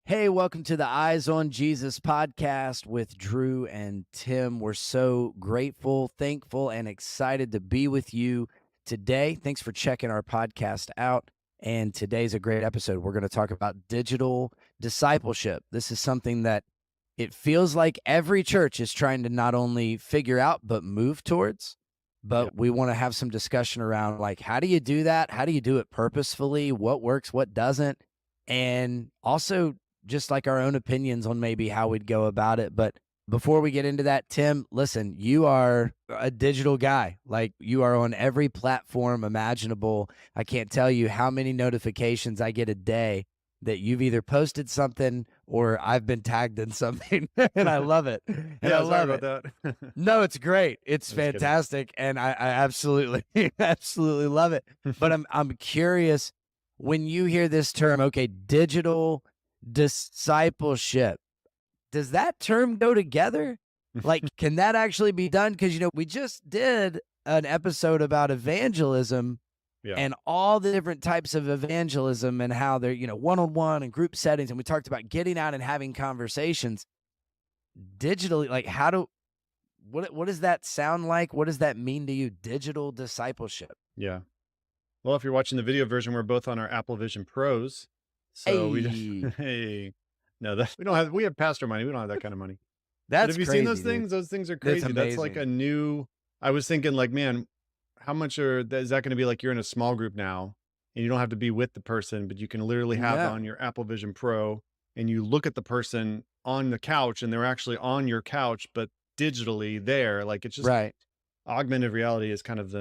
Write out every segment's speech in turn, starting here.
Hey, welcome to the Eyes on Jesus podcast with Drew and Tim. We're so grateful, thankful, and excited to be with you today. Thanks for checking our podcast out. And today's a great episode. We're going to talk about digital discipleship. This is something that it feels like every church is trying to not only figure out, but move towards. Yep. But we want to have some discussion around like, how do you do that? How do you do it purposefully? What works? What doesn't? And also just like our own opinions on maybe how we'd go about it. But before we get into that, Tim, listen, you are a digital guy. Like you are on every platform imaginable. I can't tell you how many notifications I get a day that you've either posted something or I've been tagged in something and I love it. And I Yeah, sorry love about it. that. No, it's great. It's Just kidding. fantastic. And I absolutely, absolutely love it. But I'm curious when you hear this term, okay, digital discipleship, does that term go together? Like, can that actually be done? Because, we just did an episode about evangelism Yeah. and all the different types of evangelism and how they're, one-on-one and group settings. And we talked about getting out and having conversations digitally. Like, what does that sound like? What does that mean to you? Digital discipleship. Yeah. Well, if you're watching the video version, we're both on our Apple Vision Pros. So we just, Hey, hey, no, we have pastor money. We don't have that kind of money. But that's have you seen those crazy, dude. things? Those things are That's crazy. That's like amazing. a new, I was thinking like, man, how much is that going to be like you're in a small group now and you don't have to be with the person, but you can literally have on No, your Apple Vision Pro and you look at the person on the couch and they're actually on your couch, but digitally there. Like it's just right. augmented reality is kind of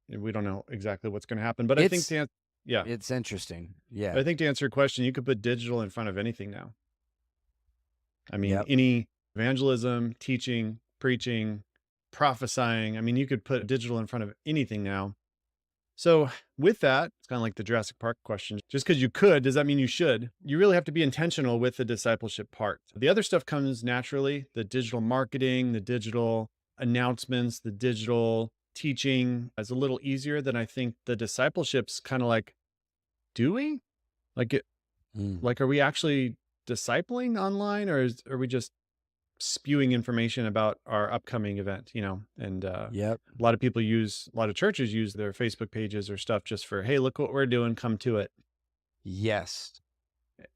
we don't know exactly what's going to happen, but I think It's yeah, it's interesting. Yeah. but I think to answer your question, you could put digital in front of anything now. I mean, Yep. any evangelism, teaching, preaching, prophesying. I mean, you could put digital in front of anything now. So with that, it's kind of like the Jurassic Park question. Just because you could, does that mean you should? You really have to be intentional with the discipleship part. The other stuff comes naturally, the digital marketing, the digital announcements, the digital teaching is a little easier than I think the discipleship's kind of like, do we? Like it, Mm. like, are we actually discipling online or are we just spewing information about our upcoming event, and a Yep. lot of a lot of churches use their Facebook pages or stuff just for, hey, look what we're doing, come to it. Yes.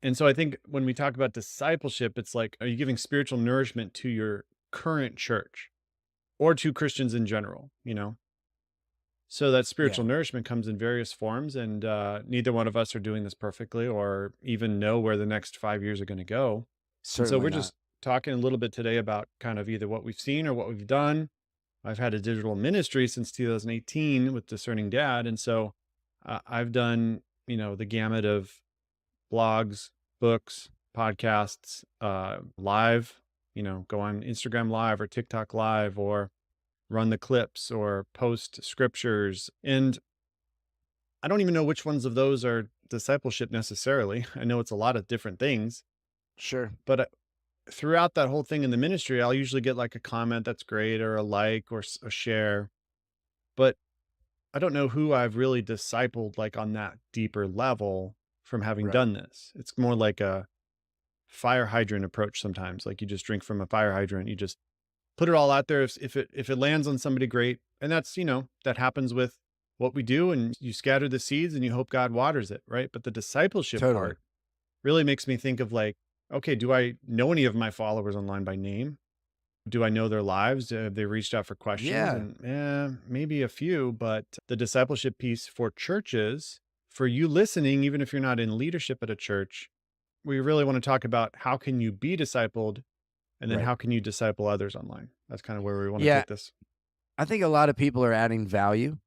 And so I think when we talk about discipleship, it's like, are you giving spiritual nourishment to your current church or to Christians in general, So that Yeah. spiritual nourishment comes in various forms, and neither one of us are doing this perfectly or even know where the next 5 years are going to go. And so Certainly we're not. just talking a little bit today about kind of either what we've seen or what we've done. I've had a digital ministry since 2018 with Discerning Dad. And so I've done, the gamut of blogs, books, podcasts, live, go on Instagram Live or TikTok Live or run the clips or post scriptures. And I don't even know which ones of those are discipleship necessarily. I know it's a lot of different things, Sure. but throughout that whole thing in the ministry, I'll usually get like a comment that's great or a like or a share, but I don't know who I've really discipled like on that deeper level from having Right. done this. It's more like a fire hydrant approach sometimes. Like you just drink from a fire hydrant, you just put it all out there. If it lands on somebody, great. And that's, that happens with what we do, and you scatter the seeds and you hope God waters it, right? But the discipleship Totally. part really makes me think of like, okay, do I know any of my followers online by name? Do I know their lives? Have they reached out for questions? Yeah. And maybe a few, but the discipleship piece for churches, for you listening, even if you're not in leadership at a church, we really want to talk about how can you be discipled, and then Right. how can you disciple others online? That's kind of where we want to Yeah. take this. I think a lot of people are adding value.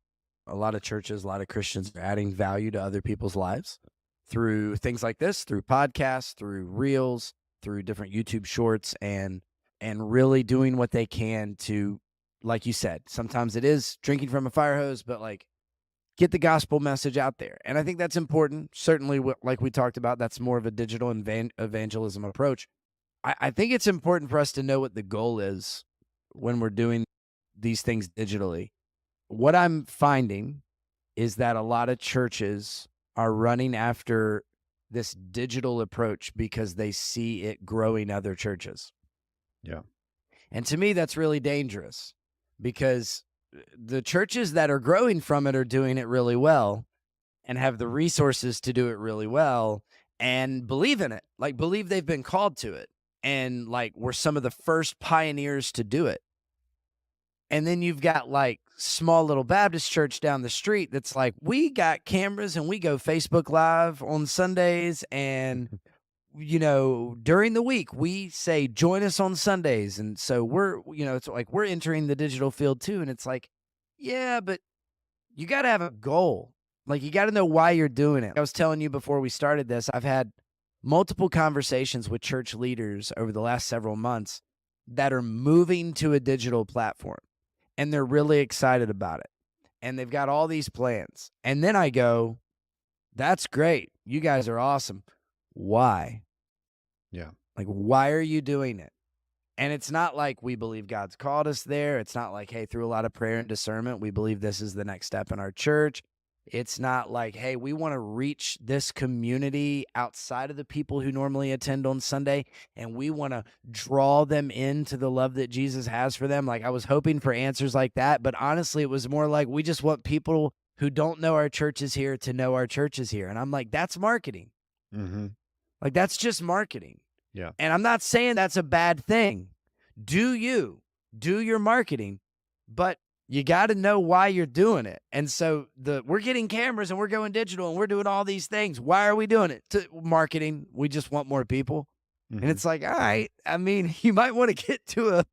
A lot of churches, a lot of Christians are adding value to other people's lives through things like this, through podcasts, through reels, through different YouTube shorts, and really doing what they can to, like you said, sometimes it is drinking from a fire hose, but like get the gospel message out there. And I think that's important. Certainly, like we talked about, that's more of a digital evangelism approach. I think it's important for us to know what the goal is when we're doing these things digitally. What I'm finding is that a lot of churches are running after this digital approach because they see it growing other churches. Yeah. And to me, that's really dangerous because the churches that are growing from it are doing it really well and have the resources to do it really well and believe in it, like believe they've been called to it and like we're some of the first pioneers to do it. And then you've got like small little Baptist church down the street that's like, we got cameras and we go Facebook Live on Sundays. And, during the week, we say, join us on Sundays. And so it's like we're entering the digital field too. And it's like, yeah, but you got to have a goal. Like you got to know why you're doing it. I was telling you before we started this, I've had multiple conversations with church leaders over the last several months that are moving to a digital platform. And they're really excited about it. And they've got all these plans. And then I go, that's great. You guys are awesome. Why? Yeah. Like, why are you doing it? And it's not like we believe God's called us there. It's not like, hey, through a lot of prayer and discernment, we believe this is the next step in our church. It's not like, hey, we want to reach this community outside of the people who normally attend on Sunday, and we want to draw them into the love that Jesus has for them. Like I was hoping for answers like that, but honestly, it was more like we just want people who don't know our church is here to know our church is here. And I'm like, that's marketing. Mm-hmm. Like that's just marketing. Yeah. And I'm not saying that's a bad thing. Do your marketing, but you got to know why you're doing it. And so we're getting cameras and we're going digital and we're doing all these things. Why are we doing it? To marketing. We just want more people. Mm-hmm. And it's like, all right, I mean, you might want to get to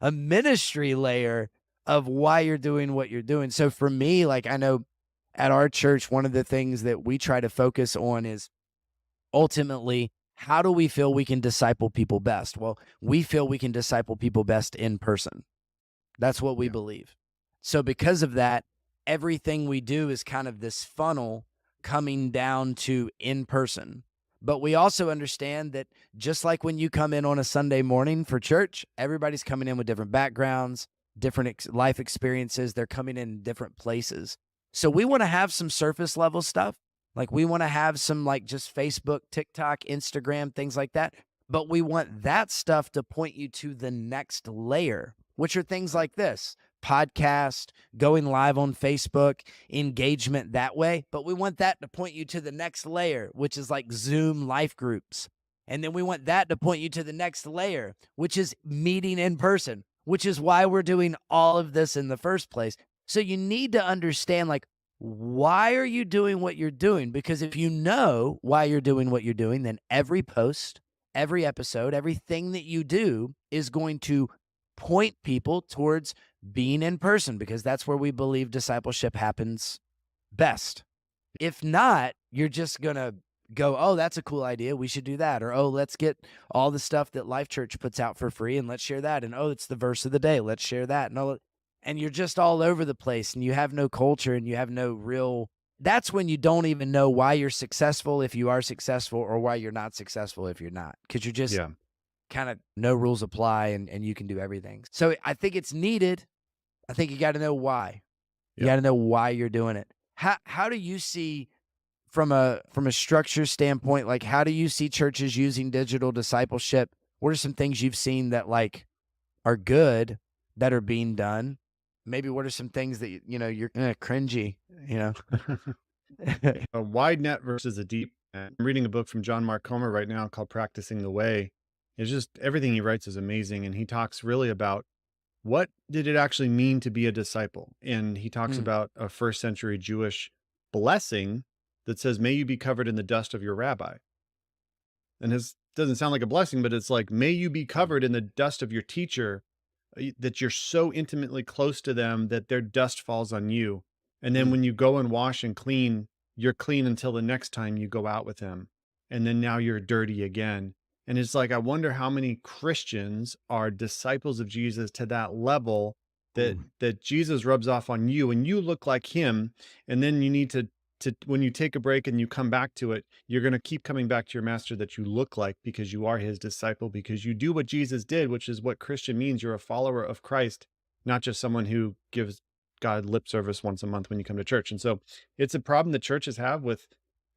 a ministry layer of why you're doing what you're doing. So for me, like I know at our church, one of the things that we try to focus on is ultimately, how do we feel we can disciple people best? Well, we feel we can disciple people best in person. That's what we believe. So because of that, everything we do is kind of this funnel coming down to in person. But we also understand that just like when you come in on a Sunday morning for church, everybody's coming in with different backgrounds, different life experiences. They're coming in different places. So we want to have some surface level stuff. Like we want to have some like just Facebook, TikTok, Instagram, things like that. But we want that stuff to point you to the next layer, which are things like this: podcast, going live on Facebook, engagement that way. But we want that to point you to the next layer, which is like Zoom life groups. And then we want that to point you to the next layer, which is meeting in person, which is why we're doing all of this in the first place. So you need to understand, like, why are you doing what you're doing? Because if you know why you're doing what you're doing, then every post, every episode, everything that you do is going to point people towards being in person, because that's where we believe discipleship happens best. If not, you're just going to go, oh, that's a cool idea, we should do that. Or, oh, let's get all the stuff that Life Church puts out for free and let's share that. And, oh, it's the verse of the day, let's share that. And you're just all over the place and you have no culture and you have no real, that's when you don't even know why you're successful if you are successful, or why you're not successful if you're not. Because you're just kind of no rules apply and you can do everything. So I think it's needed. I think you got to know why. You got to know why you're doing it. How do you see from a structure standpoint, like how do you see churches using digital discipleship? What are some things you've seen that like are good that are being done? Maybe what are some things that, you're cringy, A wide net versus a deep net. I'm reading a book from John Mark Comer right now called Practicing the Way. It's just everything he writes is amazing. And he talks really about what did it actually mean to be a disciple. And he talks about a first century Jewish blessing that says, may you be covered in the dust of your rabbi. And it doesn't sound like a blessing, but it's like, may you be covered in the dust of your teacher, that you're so intimately close to them that their dust falls on you. And then when you go and wash and clean, you're clean until the next time you go out with them. And then now you're dirty again. And it's like, I wonder how many Christians are disciples of Jesus to that level that Jesus rubs off on you and you look like him. And then you need to when you take a break and you come back to it, you're going to keep coming back to your master that you look like, because you are his disciple, because you do what Jesus did, which is what Christian means. You're a follower of Christ, not just someone who gives God lip service once a month when you come to church. And so it's a problem that churches have with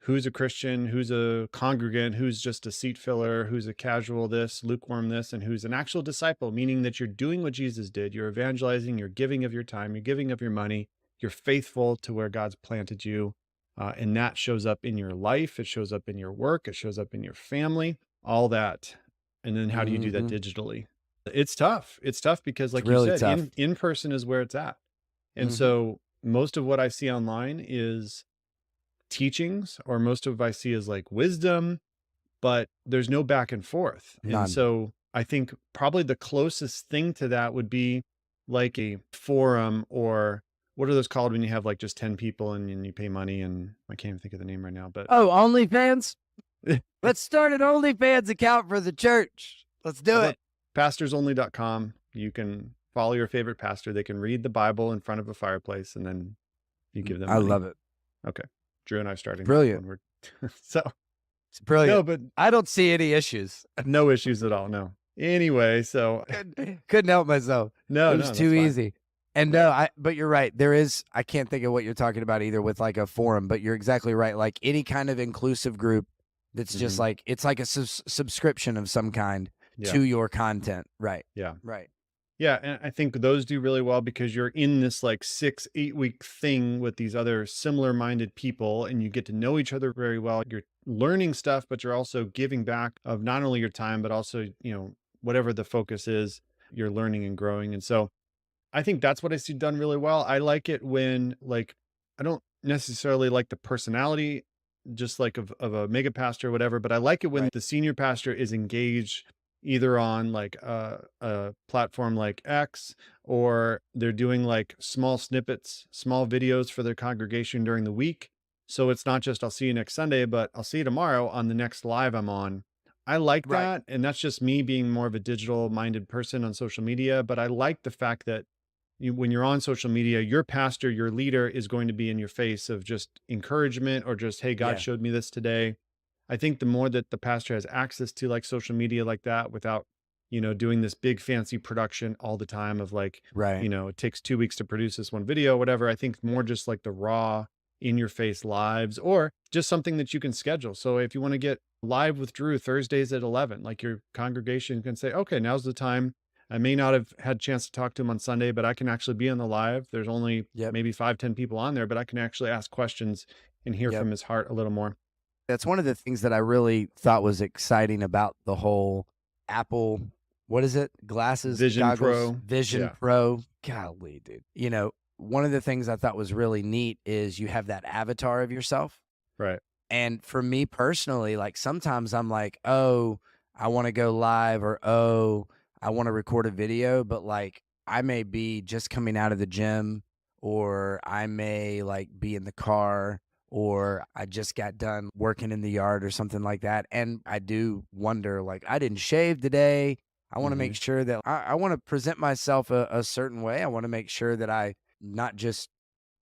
who's a Christian, who's a congregant, who's just a seat filler, who's a casual this, lukewarm this, and who's an actual disciple, meaning that you're doing what Jesus did. You're evangelizing, you're giving of your time, you're giving of your money, you're faithful to where God's planted you. And that shows up in your life, it shows up in your work, it shows up in your family, all that. And then how do you do that Hmm. digitally? It's tough. It's tough because, It's like you really said, tough. in person is where it's at. And Hmm. so most of what I see online is teachings, or most of what I see is like wisdom, but there's no back and forth. And None. so I think probably the closest thing to that would be like a forum, or what are those called when you have like just 10 people and you pay money, and I can't even think of the name right now, but Oh, OnlyFans? Let's start an OnlyFans account for the church. Let's how do about it. pastorsonly.com? You can follow your favorite pastor. They can read the Bible in front of a fireplace, and then you give them I money. love it. Okay. Drew and I are starting that Brilliant. when we're so It's brilliant. no, but I don't see any issues. no issues at all. No. Anyway, so Couldn't help myself. no, It no, was that's too fine. easy. And no, but you're right. There is, I can't think of what you're talking about either with like a forum, but you're exactly right. Like any kind of inclusive group that's just Mhm. like, it's like a subscription of some kind Yeah. to your content. Right. Yeah. Right. Yeah, and I think those do really well because you're in this like 6, 8 week thing with these other similar minded people, and you get to know each other very well. You're learning stuff, but you're also giving back of not only your time, but also, whatever the focus is, you're learning and growing. And so I think that's what I see done really well. I like it when, like, I don't necessarily like the personality just like of a mega pastor or whatever, but I like it when Right. the senior pastor is engaged either on like a platform like X, or they're doing like small snippets, small videos for their congregation during the week. So it's not just I'll see you next Sunday, but I'll see you tomorrow on the next live I'm on. I like Right. that. And that's just me being more of a digital minded person on social media. But I like the fact that when you're on social media, your pastor, your leader is going to be in your face of just encouragement, or just, hey, God Yeah. showed me this today. I think the more that the pastor has access to like social media like that without, doing this big fancy production all the time of like, Right. it takes 2 weeks to produce this one video, whatever. I think more just like the raw in your face lives, or just something that you can schedule. So if you want to get live with Drew Thursdays at 11, like your congregation can say, okay, now's the time. I may not have had a chance to talk to him on Sunday, but I can actually be on the live. There's only Yep. maybe 5, 10 people on there, but I can actually ask questions and hear Yep. from his heart a little more. That's one of the things that I really thought was exciting about the whole Apple, what is it? Glasses, Vision goggles, Pro. Vision Yeah. Pro. Golly, dude. One of the things I thought was really neat is you have that avatar of yourself. Right. And for me personally, like sometimes I'm like, oh, I want to go live, or oh, I want to record a video, but like I may be just coming out of the gym, or I may like be in the car, or I just got done working in the yard or something like that. And I do wonder, like, I didn't shave today. I want to make Hmm. sure that I want to present myself a certain way. I want to make sure that I not just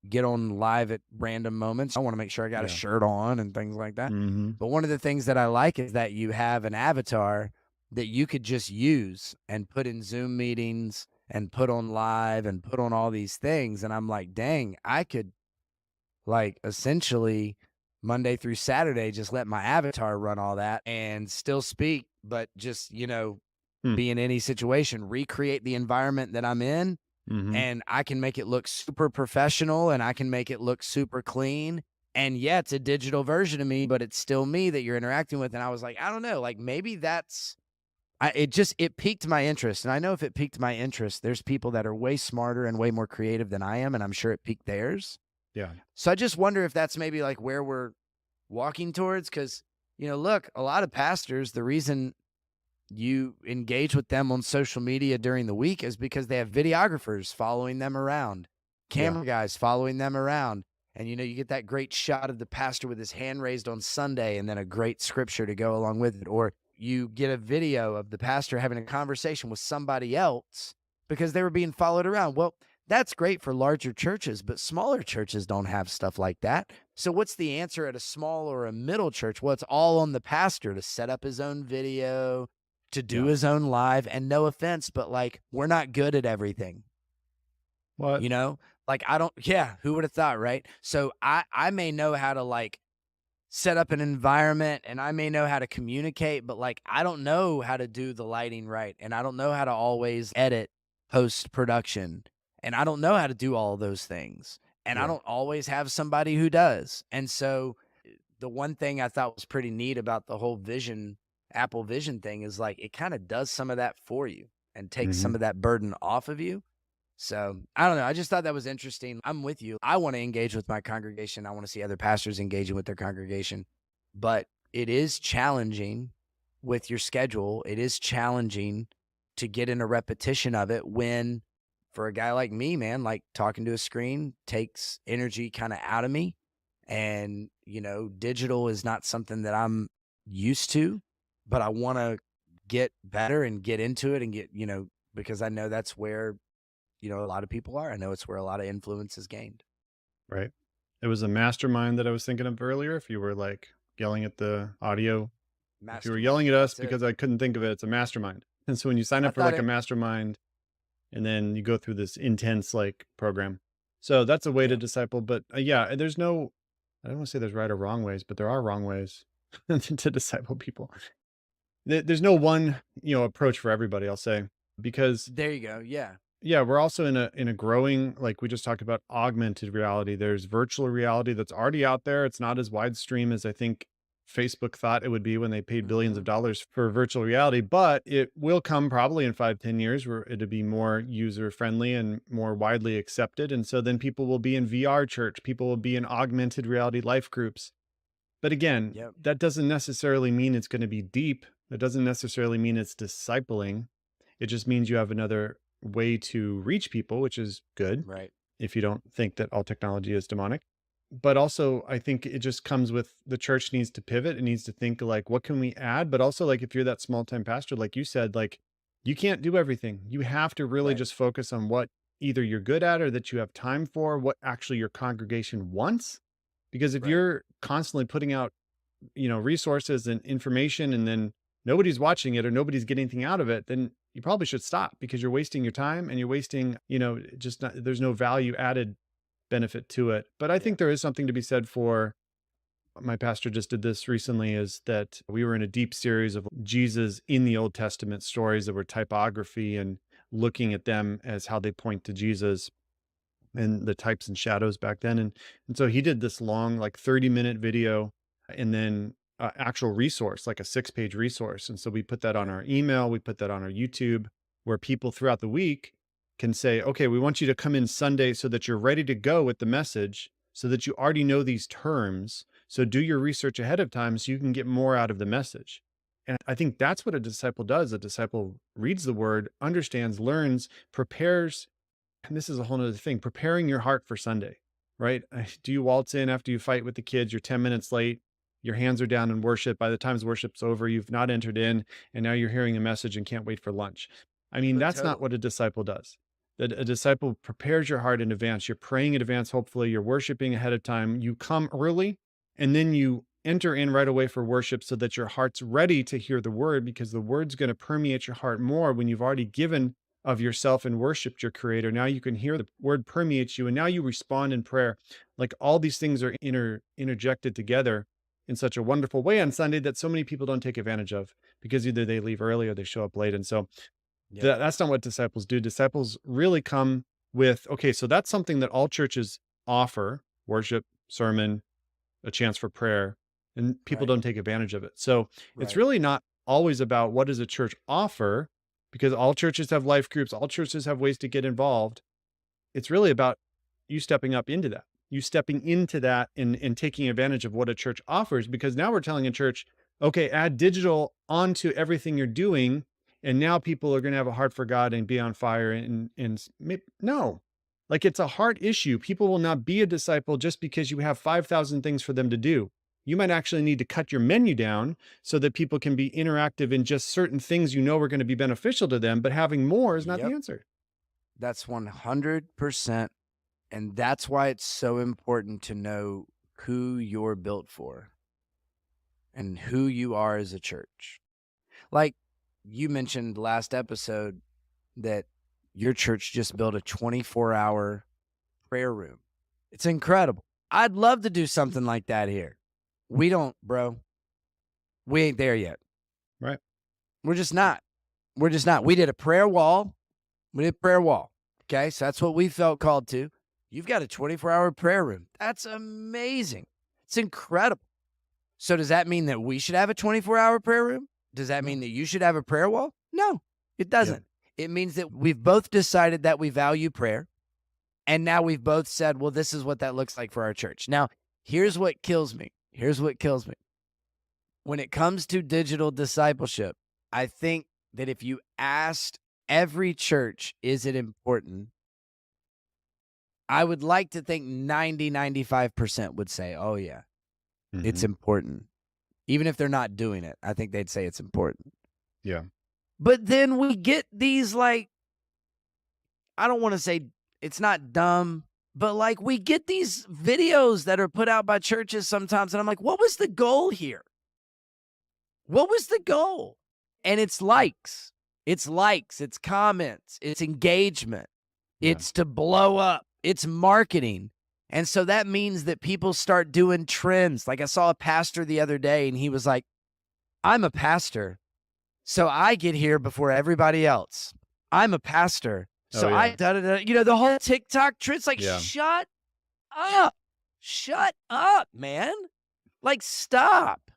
get on live at random moments. I want to make sure I got a Yeah. shirt on and things like that. Hmm. But one of the things that I like is that you have an avatar that you could just use and put in Zoom meetings and put on live and put on all these things. And I'm like, dang, I could like essentially Monday through Saturday just let my avatar run all that and still speak, but just, Hmm. be in any situation, recreate the environment that I'm in, Hmm. and I can make it look super professional and I can make it look super clean. And yeah, it's a digital version of me, but it's still me that you're interacting with. And I was like, I don't know, like maybe it piqued my interest. And I know if it piqued my interest, there's people that are way smarter and way more creative than I am. And I'm sure it piqued theirs. Yeah. So I just wonder if that's maybe like where we're walking towards. Cause, look, a lot of pastors, the reason you engage with them on social media during the week is because they have videographers following them around, Yeah. camera guys following them around. And, you get that great shot of the pastor with his hand raised on Sunday and then a great scripture to go along with it. Or you get a video of the pastor having a conversation with somebody else because they were being followed around. Well, that's great for larger churches, but smaller churches don't have stuff like that. So what's the answer at a small or a middle church? Well, it's all on the pastor to set up his own video, to do Yeah. his own live. And no offense, but like, we're not good at everything, What? like who would have thought, right? So I may know how to like set up an environment and I may know how to communicate, but like I don't know how to do the lighting right. And I don't know how to always edit post production. And I don't know how to do all of those things. And I Yeah. don't always have somebody who does. And so the one thing I thought was pretty neat about the whole vision, Apple Vision thing is like it kind of does some of that for you and takes some Hmm. of that burden off of you. So I don't know. I just thought that was interesting. I'm with you. I want to engage with my congregation. I want to see other pastors engaging with their congregation. But it is challenging with your schedule. It is challenging to get in a repetition of it when, for a guy like me, man, like talking to a screen takes energy kind of out of me. And, digital is not something that I'm used to, but I want to get better and get into it and get, because I know that's where a lot of people are. I know it's where a lot of influence is gained. Right. It was a mastermind that I was thinking of earlier. If you were like yelling at the audio, if you were yelling Mastermind. at us That's it. because I couldn't think of it, it's a mastermind. And so when you sign I up for thought like a it, mastermind and then you go through this intense like program. So that's a way to yeah, disciple. But yeah, there's no, I don't want to say there's right or wrong ways, but there are wrong ways to disciple people. There's no one, approach for everybody, I'll say, because there you go. Yeah. yeah, we're also in a growing, like we just talked about, augmented reality. There's virtual reality that's already out there. It's not as wide stream as I think Facebook thought it would be when they paid billions of Hmm. dollars for virtual reality, but it will come probably in 5, 10 years where it'll be more user friendly and more widely accepted. And so then people will be in VR church, people will be in augmented reality life groups. But again, Yep. that doesn't necessarily mean it's going to be deep. That doesn't necessarily mean it's discipling. It just means you have another way to reach people, which is good Right. if you don't think that all technology is demonic. But also, I think it just comes with the church needs to pivot. It needs to think like, what can we add? But also, like, if you're that small time pastor, like you said, like, you can't do everything. You have to really Right. just focus on what either you're good at or that you have time for, what actually your congregation wants. Because if Right. you're constantly putting out, resources and information and then nobody's watching it or nobody's getting anything out of it, then you probably should stop because you're wasting your time and you're wasting, just not, there's no value added benefit to it. But I think Yep. there is something to be said for, my pastor just did this recently, is that we were in a deep series of Jesus in the Old Testament stories that were typography and looking at them as how they point to Jesus and the types and shadows back then. And so he did this long, like 30-minute video and then actual resource, like a 6-page resource. And so we put that on Okay. our email, we put that on our YouTube, where people throughout the week can say, okay, we want you to come in Sunday so that you're ready to go with the message, so that you already know these terms. So do your research ahead of time so you can get more out of the message. And I think that's what a disciple does. A disciple reads the word, understands, learns, prepares, and this is a whole nother thing, preparing your heart for Sunday, right? Do you waltz in after you fight with the kids? You're 10 minutes late. Your hands are down in worship. By the time worship's over, you've not entered in, and now you're hearing a message and can't wait for lunch. I mean, But that's not totally. what a disciple does. That a disciple prepares your heart in advance. You're praying in advance, hopefully. You're worshiping ahead of time. You come early, and then you enter in right away for worship so that your heart's ready to hear the word because the word's going to permeate your heart more when you've already given of yourself and worshiped your creator. Now you can hear the word permeates you and now you respond in prayer. Like all these things are interjected together in such a wonderful way on Sunday that so many people don't take advantage of because either they leave early or they show up late. And so Yep. that's not what disciples do. Disciples really come with, okay, so that's something that all churches offer: worship, sermon, a chance for prayer, and people Right. don't take advantage of it. So it's Right. really not always about what does a church offer, because all churches have life groups, all churches have ways to get involved. It's really about you stepping up into that. You stepping into that and taking advantage of what a church offers, because now we're telling a church, okay, add digital onto everything you're doing. And now people are going to have a heart for God and be on fire. No, like it's a heart issue. People will not be a disciple just because you have 5,000 things for them to do. You might actually need to cut your menu down so that people can be interactive in just certain things are going to be beneficial to them, but having more is not the Yep. answer. That's 100%. And that's why it's so important to know who you're built for and who you are as a church. Like you mentioned last episode that your church just built a 24-hour prayer room. It's incredible. I'd love to do something like that here. We don't, bro. We ain't there yet. Right. We're just not. We're just not. We did a prayer wall. We did a prayer wall. Okay. So that's what we felt called to. You've got a 24-hour prayer room. That's amazing. It's incredible. So does that mean that we should have a 24-hour prayer room? Does that No. mean that you should have a prayer wall? No, it Yep. doesn't. It means that we've both decided that we value prayer. And now we've both said, well, this is what that looks like for our church. Now, here's what kills me. Here's what kills me. When it comes to digital discipleship, I think that if you asked every church, is it important? I would like to think 95% would say, oh, yeah, it's Mhm. important. Even if they're not doing it, I think they'd say it's important. Yeah. But then we get these, like, I don't want to say it's not dumb, but like we get these videos that are put out by churches sometimes. And I'm like, what was the goal here? What was the goal? And it's likes, it's comments, it's engagement, Yeah. it's to blow up, it's marketing. And so that means that people start doing trends. Like I saw a pastor the other day and he was like, I'm a pastor, so I get here before everybody else. I'm a pastor, so Oh, I yeah. da-da-da. You know, the whole TikTok trend. It's like, Yeah. shut up, man. Like, stop.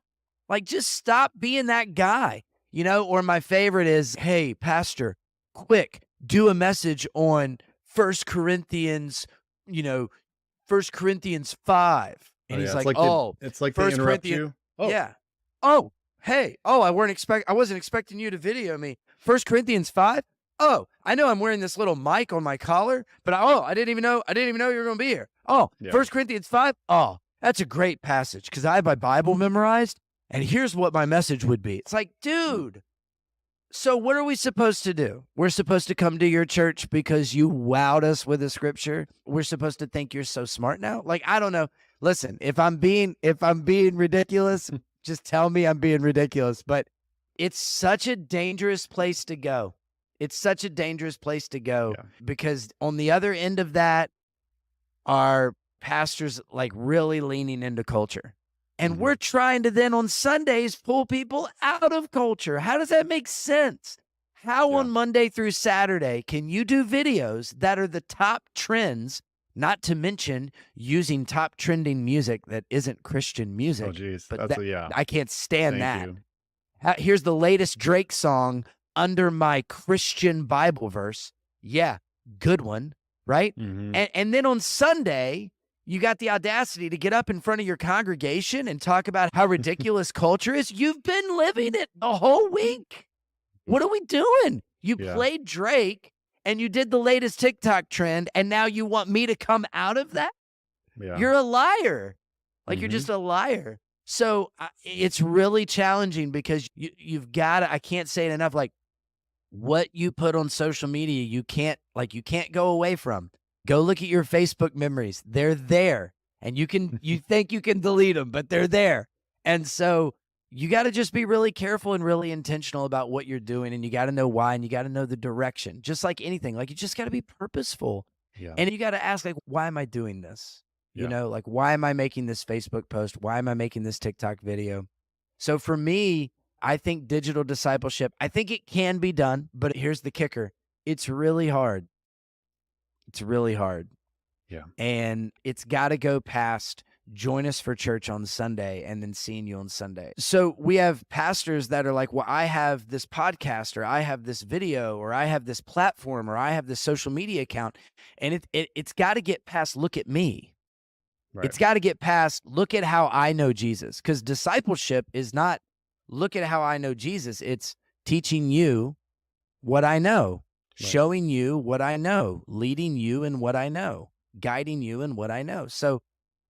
Like, just stop being that guy, you know? Or my favorite is, hey, pastor, quick, do a message on 1 Corinthians, you know, 1 Corinthians 5. Oh, And he's yeah. like, oh, It's like they 1 interrupt Corinthians, you. Oh, yeah. Oh, hey, oh, I wasn't expecting you to video me. 1 Corinthians 5. Oh, I know I'm wearing this little mic on my collar, but I didn't even know you were going to be here. Oh, Yeah. 1 Corinthians 5. Oh, that's a great passage because I have my Bible memorized, and here's what my message would be. It's like, dude, so what are we supposed to do? We're supposed to come to your church because you wowed us with a scripture. We're supposed to think you're so smart now. Like, I don't know. Listen, if I'm being ridiculous, just tell me I'm being ridiculous. But it's such a dangerous place to go. It's such a dangerous place to go Yeah. because on the other end of that are pastors like really leaning into culture. And Mhm. we're trying to then on Sundays pull people out of culture. How does that make sense? How Yeah. on Monday through Saturday can you do videos that are the top trends, not to mention using top trending music that isn't Christian music? Oh, geez. But That's a yeah. I can't stand Thank that. you. Here's the latest Drake song under my Christian Bible verse. Yeah, good one, right? Mhm. And then on Sunday, you got the audacity to get up in front of your congregation and talk about how ridiculous culture is. You've been living it the whole week. What are we doing? You Yeah. played Drake and you did the latest TikTok trend, and now you want me to come out of that? Yeah. You're a liar. Like, you're Mhm. just a liar. So it's really challenging because you've got to, I can't say it enough, like what you put on social media, you can't go away from. Go look at your Facebook memories. They're there. And you think you can delete them, but they're there. And so you got to just be really careful and really intentional about what you're doing. And you got to know why, and you got to know the direction. Just like anything, like you just got to be purposeful. Yeah. And you got to ask, like, why am I doing this? You Yeah. know, like, why am I making this Facebook post? Why am I making this TikTok video? So for me, I think digital discipleship, I think it can be done, but here's the kicker. It's really hard. It's really hard. Yeah. And it's got to go past join us for church on Sunday and then seeing you on Sunday. So we have pastors that are like, well, I have this podcast, or I have this video, or I have this platform, or I have this social media account. And it's got to get past, look at me. Right. It's got to get past, look at how I know Jesus. Because discipleship is not, look at how I know Jesus. It's teaching you what I know, Right. showing you what I know, leading you in what I know, guiding you in what I know. So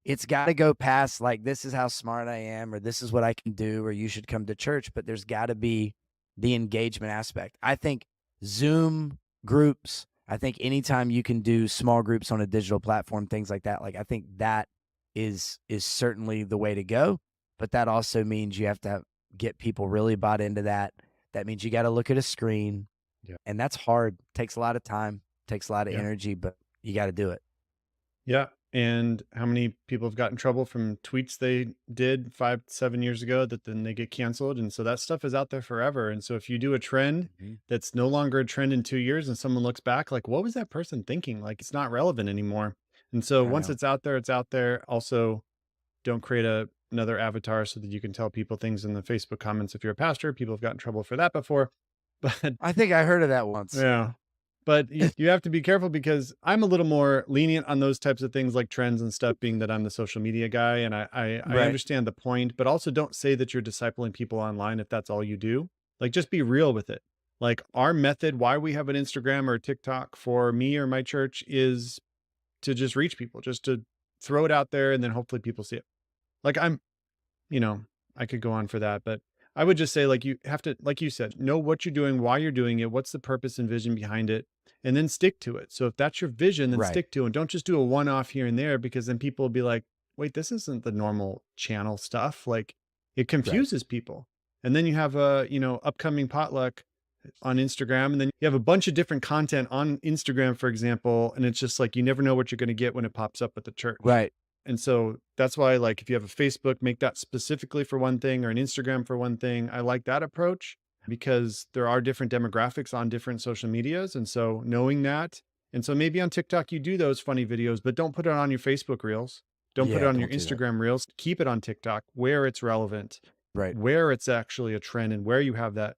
it's got to go past like, this is how smart I am, or this is what I can do, or you should come to church. But there's got to be the engagement aspect. I think Zoom groups, I think anytime you can do small groups on a digital platform, things like that, like I think that is certainly the way to go. But that also means you have to get people really bought into that. That means you got to look at a screen. Yeah. And that's hard. Takes a lot of time, takes a lot of Yeah. energy, but you got to do it. Yeah. and how many people have gotten in trouble from tweets they did 5, 7 years ago that then they get canceled. And so that stuff is out there forever. And so if you do a trend Mhm. that's no longer a trend in 2 years and someone looks back, like, what was that person thinking? Like, it's not relevant anymore. And so I once know. it's out there, it's out there. Also, don't create another avatar so that you can tell people things in the Facebook comments. If you're a pastor, people have gotten in trouble for that before. But I think I heard of that once. yeah. But you have to be careful because I'm a little more lenient on those types of things like trends and stuff, being that I'm the social media guy. And I Right. understand the point, but also don't say that you're discipling people online if that's all you do. Like, just be real with it. Like, our method, why we have an Instagram or a TikTok for me or my church is to just reach people, just to throw it out there and then hopefully people see it. Like, you know, I could go on for that, but I would just say, like, you have to, like you said, know what you're doing, why you're doing it, what's the purpose and vision behind it, and then stick to it. So if that's your vision, then Right. stick to it. Don't just do a one off here and there, because then people will be like, wait, this isn't the normal channel stuff. Like, it Right. confuses people. And then you have a, upcoming potluck on Instagram, and then you have a bunch of different content on Instagram, for example, and it's just like you never know what you're going to get when it pops up at the church. Right. And so that's why, like, if you have a Facebook, make that specifically for one thing, or an Instagram for one thing. I like that approach because there are different demographics on different social medias. And so knowing that, and so maybe on TikTok, you do those funny videos, but don't put it on your Facebook reels. Don't put it Yeah. on your Don't do that. Instagram reels. Keep it on TikTok where it's relevant, Right. where it's actually a trend, and where you have that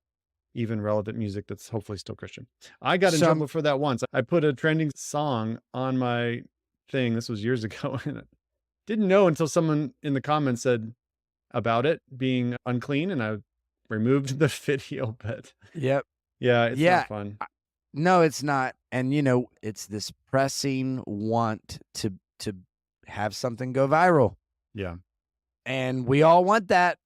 even relevant music that's hopefully still Christian. I got in Some trouble for that once. I put a trending song on my thing. This was years ago. And didn't know until someone in the comments said about it being unclean, and I removed the video. But Yep. yeah, it's not Yeah. fun. No, it's not. And it's this pressing want to have something go viral. Yeah. And we all want that.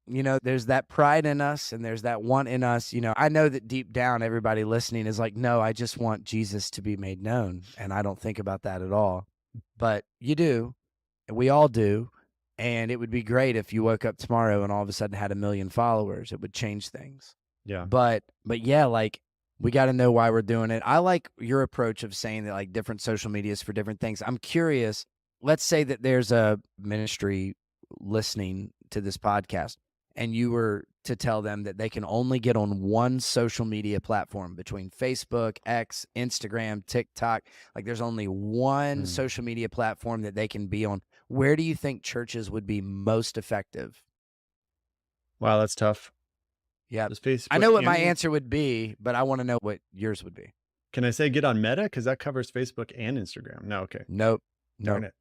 There's that pride in us and there's that want in us. I know that deep down everybody listening is like, "No, I just want Jesus to be made known." And I don't think about that at all. But you do. And we all do. And it would be great if you woke up tomorrow and all of a sudden had 1 million followers. It would change things. Yeah. But yeah, like we got to know why we're doing it. I like your approach of saying that like different social medias for different things. I'm curious. Let's say that there's a ministry listening to this podcast and you were to tell them that they can only get on one social media platform between Facebook, X, Instagram, TikTok. Like there's only one Mm. social media platform that they can be on. Where do you think churches would be most effective? Wow, that's tough. Yeah. Does I Facebook know what my and answer would be, but I want to know what yours would be. can I say get on Meta? Because that covers Facebook and Instagram. No, okay. Nope. Darn Nope. it.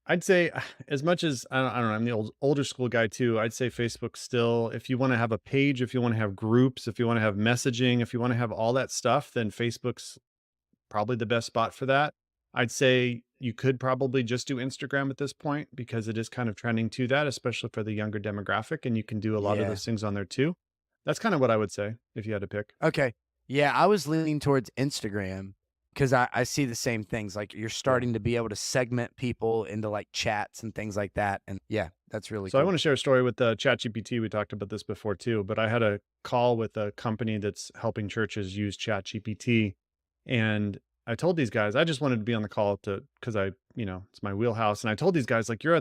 I'd say as much as I don't know, I'm the older school guy too. I'd say Facebook still. If you want to have a page, if you want to have groups, if you want to have messaging, if you want to have all that stuff, then Facebook's probably the best spot for that. I'd say you could probably just do Instagram at this point because it is kind of trending to that, especially for the younger demographic, and you can do a lot of Yeah. those things on there too. That's kind of what I would say if you had to pick. Okay. Yeah, I was leaning towards Instagram because I see the same things. Like you're Yeah. starting to be able to segment people into like chats and things like that. And yeah, that's really So I cool. want to share a story with ChatGPT. We talked about this before too, but I had a call with a company that's helping churches use ChatGPT, and I told these guys I just wanted to be on the call to because it's my wheelhouse, and I told these guys like you're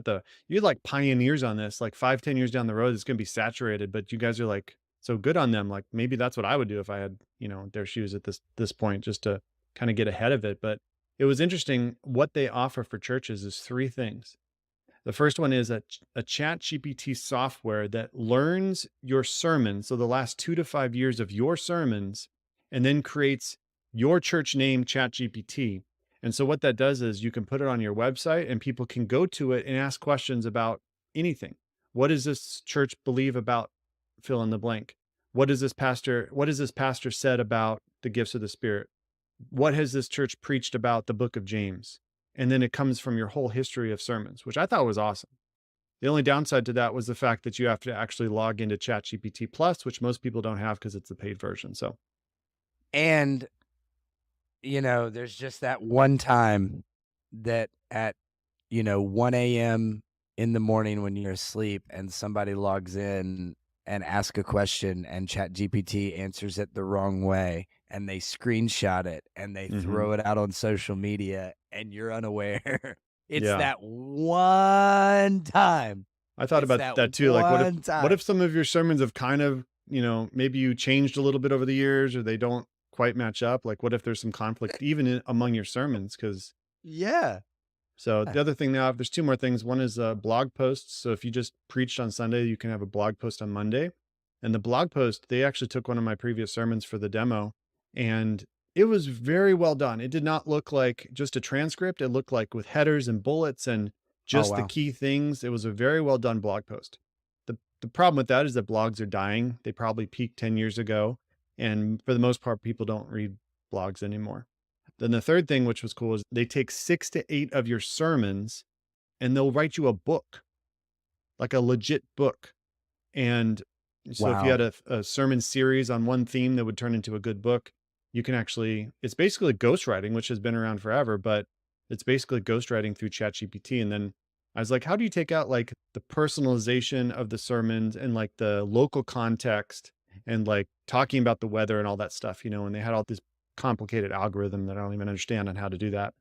like pioneers on this. Like 5, 10 years down the road, it's going to be saturated, but you guys are like so good on them. Like maybe that's what I would do if I had their shoes at this point, just to kind of get ahead of it. But it was interesting what they offer for churches is three things. The first one is a chat GPT software that learns your sermons, so the last 2 to 5 years of your sermons, and then creates your church name chat GPT. And so what that does is you can put it on your website and people can go to it and ask questions about anything. What does this church believe about fill in the blank? What has this pastor said about the gifts of the Spirit? What has this church preached about the book of James? And then it comes from your whole history of sermons, which I thought was awesome. The only downside to that was the fact that you have to actually log into ChatGPT Plus, which most people don't have because it's the paid version. So, And, there's just that one time that at, 1 a.m. in the morning when you're asleep and somebody logs in and asks a question and ChatGPT answers it the wrong way and they screenshot it and they mhm. throw it out on social media and you're unaware. It's Yeah. that one time. I thought It's about that that too. Like, one what if time. some of your sermons have kind of, maybe you changed a little bit over the years or they don't quite match up? Like, what if there's some conflict even among your sermons? Because Yeah. so the other thing now, there's two more things. One is blog posts. So if you just preached on Sunday, you can have a blog post on Monday. And the blog post, they actually took one of my previous sermons for the demo, and it was very well done. It did not look like just a transcript. It looked like with headers and bullets and Oh, just the wow. key things. It was a very well done blog post. The problem with that is that blogs are dying. They probably peaked 10 years ago. And for the most part, people don't read blogs anymore. Then the third thing, which was cool, is they take 6 to 8 of your sermons and they'll write you a book, like a legit book. And so if you Wow. had a sermon series on one theme that would turn into a good book, you can actually, it's basically ghostwriting, which has been around forever, but it's basically ghostwriting through ChatGPT. And then I was like, how do you take out like the personalization of the sermons and like the local context and like talking about the weather and all that stuff, and they had all this complicated algorithm that I don't even understand on how to do that.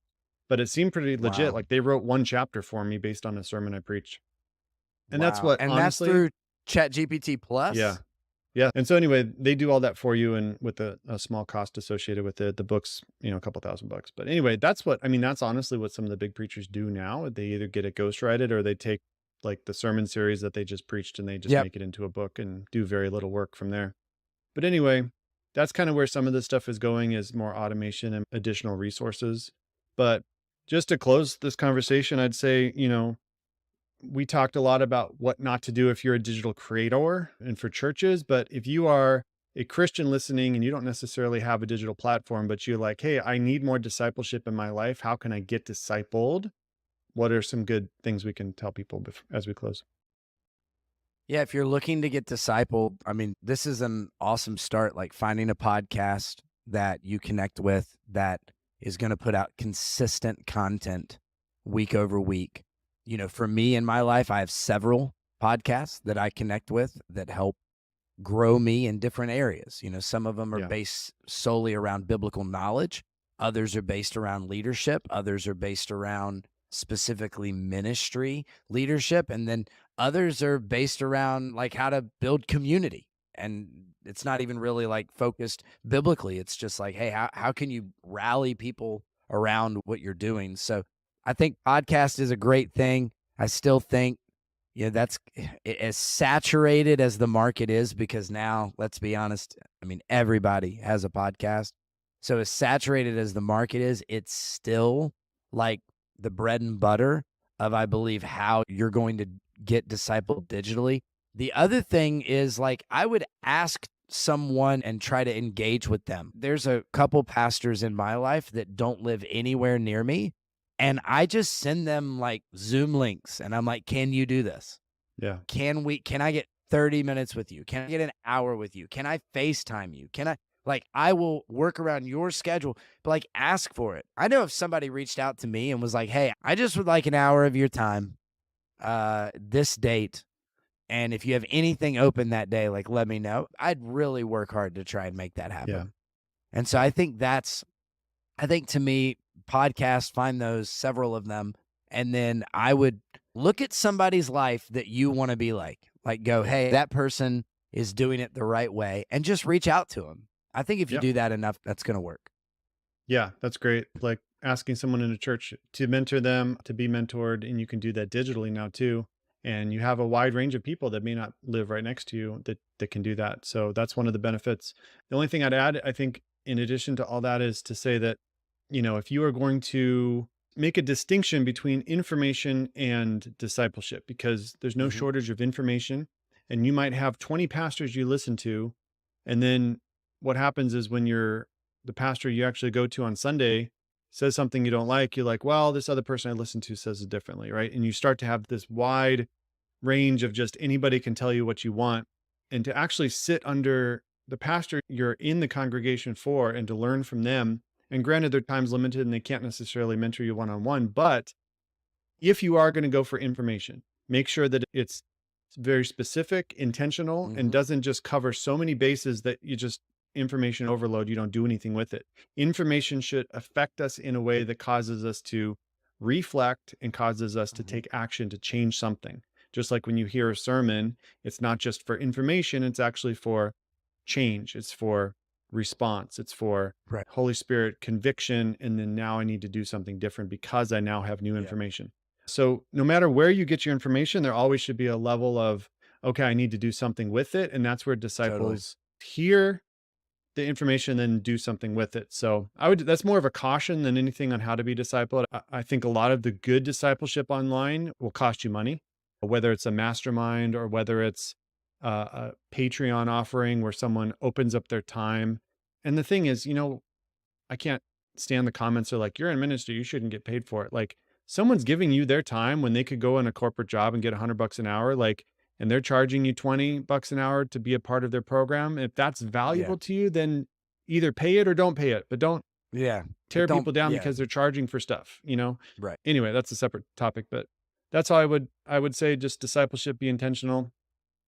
But it seemed pretty legit. Wow. Like they wrote one chapter for me based on a sermon I preached. And that's Wow. what, And that's honestly, through ChatGPT yeah. Plus? Yeah. And so anyway, they do all that for you and with a small cost associated with it. The book's, a couple $1,000. But anyway, that's honestly what some of the big preachers do now. They either get it ghostwrited or they take like the sermon series that they just preached and they just Yep. make it into a book and do very little work from there. But anyway, that's kind of where some of this stuff is going, is more automation and additional resources. But just to close this conversation, I'd say, we talked a lot about what not to do if you're a digital creator and for churches. But if you are a Christian listening and you don't necessarily have a digital platform, but you're like, hey, I need more discipleship in my life. How can I get discipled? What are some good things we can tell people as we close? Yeah, if you're looking to get discipled, I mean, this is an awesome start, like finding a podcast that you connect with that is going to put out consistent content week over week. For me in my life, I have several podcasts that I connect with that help grow me in different areas. Some of them are Yeah. based solely around biblical knowledge, others are based around leadership, others are based around specifically ministry leadership, and then others are based around like how to build community. And it's not even really like focused biblically. It's just like, hey, how can you rally people around what you're doing? So I think podcast is a great thing. I still think that's as saturated as the market is, because now, let's be honest, I mean, everybody has a podcast. So as saturated as the market is, it's still like the bread and butter of, I believe, how you're going to get discipled digitally. The other thing is, like, I would ask someone and try to engage with them. There's a couple pastors in my life that don't live anywhere near me, and I just send them like Zoom links and I'm like, can you do this? Yeah. Can I get 30 minutes with you? Can I get an hour with you? Can I FaceTime you? I will work around your schedule, but like ask for it. I know if somebody reached out to me and was like, hey, I just would like an hour of your time, this date. And if you have anything open that day, like let me know. I'd really work hard to try and make that Yeah. happen. And so I think to me, podcasts, find those, several of them, and then I would look at somebody's life that you want to be like. Like, go, hey, that person is doing it the right way, and just reach out to them. I think if you Yep. do that enough, that's going to work. Yeah. That's great. Like asking someone in a church to mentor them, to be mentored. And you can do that digitally now too. And you have a wide range of people that may not live right next to you that can do that. So that's one of the benefits. The only thing I'd add, I think, in addition to all that, is to say that, if you are going to make a distinction between information and discipleship, because there's no Mhm. shortage of information, and you might have 20 pastors you listen to. And then what happens is when the pastor you actually go to on Sunday says something you don't like, you're like, well, this other person I listened to says it differently, right? And you start to have this wide range of just anybody can tell you what you want. And to actually sit under the pastor you're in the congregation for and to learn from them. And granted, their time's limited and they can't necessarily mentor you one on one. But if you are going to go for information, make sure that it's very specific, intentional, and Mhm. doesn't just cover so many bases that you just information overload, you don't do anything with it. Information should affect us in a way that causes us to reflect and causes us to Mhm. take action to change something. Just like when you hear a sermon, it's not just for information, it's actually for change, it's for response, it's for Right. Holy Spirit conviction. And then now I need to do something different because I now have new Yeah. information. So no matter where you get your information, there always should be a level of, okay, I need to do something with it. And that's where Totally. disciples hear the information, then do something with it. So that's more of a caution than anything on how to be discipled. I think a lot of the good discipleship online will cost you money, whether it's a mastermind or whether it's a Patreon offering where someone opens up their time. And the thing is, I can't stand the comments are like, you're in ministry, you shouldn't get paid for it. Like, someone's giving you their time when they could go in a corporate job and get $100 an hour, like, and they're charging you $20 an hour to be a part of their program. If that's Yeah. valuable to you, then either pay it or don't pay it, but don't Yeah. But tear don't, people down yeah. because they're charging for stuff. Right. Anyway, that's a separate topic, but that's how I would say just discipleship, be intentional,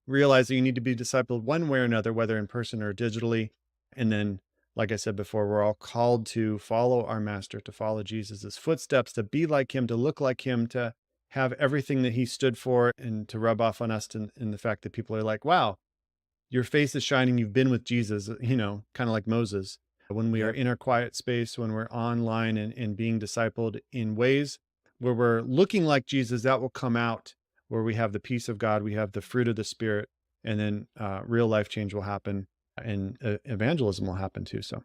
realize that you need to be discipled one way or another, whether in person or digitally. And then, like I said before, we're all called to follow our master, to follow Jesus's footsteps, to be like him, to look like him, to have everything that he stood for, and to rub off on us in the fact that people are like, wow, your face is shining. You've been with Jesus, kind of like Moses. When we are Yep. in our quiet space, when we're online and being discipled in ways where we're looking like Jesus, that will come out where we have the peace of God, we have the fruit of the Spirit, and then real life change will happen and evangelism will happen too. So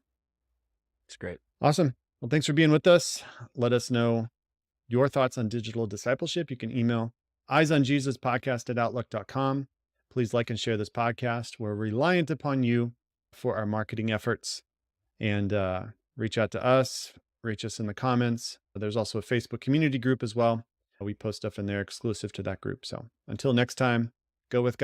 It's great. awesome. Well, thanks for being with us. Let us know your thoughts on digital discipleship. You can email eyesonjesuspodcast@outlook.com. Please like and share this podcast. We're reliant upon you for our marketing efforts, and reach out to us, reach us in the comments. There's also a Facebook community group as well. We post stuff in there exclusive to that group. So until next time, go with God.